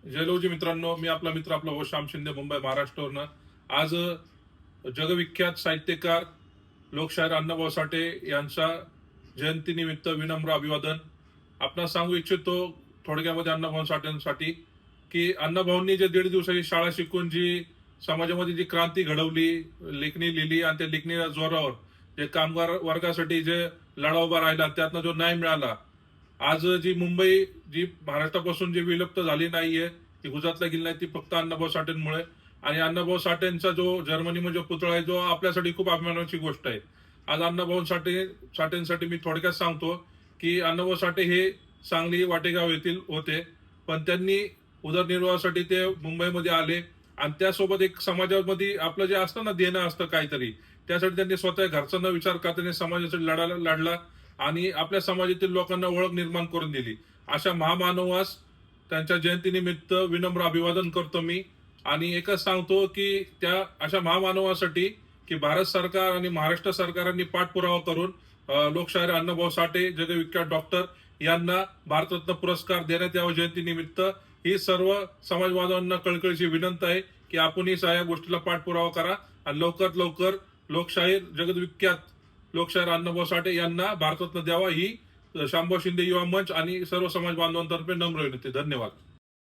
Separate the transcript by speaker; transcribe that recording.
Speaker 1: जयलोजी मित्रांनो, मी आपला मित्र आपला भाऊ श्याम शिंदे, मुंबई महाराष्ट्रावरनं. आज जगविख्यात साहित्यकार लोकशाहीर अण्णाभाऊ साठे यांच्या जयंतीनिमित्त विनम्र अभिवादन. आपणास सांगू इच्छितो थोडक्यामध्ये अण्णाभाऊ साठेंसाठी की अण्णाभाऊंनी जे 1.5 दिवसाची शाळा शिकून जी समाजामध्ये जी क्रांती घडवली, लेखणी लिहिली आणि त्या लेखणीच्या जोरावर जे कामगार वर्गासाठी जे लढा उभा राहिला, त्यातनं जो न्याय मिळाला. आज जी मुंबई जी महाराष्ट्रापासून जी विलुप्त झाली नाहीये, ती गुजरातला गेली नाही, ती फक्त अण्णाभाऊ साठेंमुळे. आणि अण्णाभाऊ साठेंचा जो जर्मनीमध्ये जो पुतळा आहे, जो आपल्यासाठी खूप अभिमानाची गोष्ट आहे. आज अण्णाभाऊ साठेंसाठी मी थोडक्यात सांगतो की अण्णाभाऊ साठे हे सांगली वाटेगाव येथील होते, पण त्यांनी उदरनिर्वाहासाठी ते मुंबईमध्ये आले. आणि त्यासोबत एक समाजामध्ये आपलं जे असतं ना, देणं असतं काहीतरी, त्यासाठी त्यांनी स्वतः घरचा न विचार करता त्यांनी समाजासाठी लढला आणि आपल्या समाजातील लोकांना ओळख निर्माण करून दिली. अशा महामानवास त्यांच्या जयंतीनिमित्त विनम्र अभिवादन करतो मी. आणि एकच सांगतो की त्या अशा महामानवासाठी की भारत सरकार आणि महाराष्ट्र सरकारांनी पाठपुरावा करून लोकशाहीर अण्णाभाऊ साठे जगविख्यात डॉक्टर यांना भारतरत्न पुरस्कार देण्यात यावा जयंतीनिमित्त. ही सर्व समाज बांधवांना कळकळीची विनंती आहे की आपणही या गोष्टीला पाठपुरावा करा आणि लवकरात लवकर लोकशाहीर जगविख्यात लोकशाहीर अण्णाभाऊ साठे यांना भारतरत्न द्यावा, ही शामभाऊ शिंदे युवा मंच आणि सर्व समाज बांधवांतर्फे नम्र विनंती. धन्यवाद.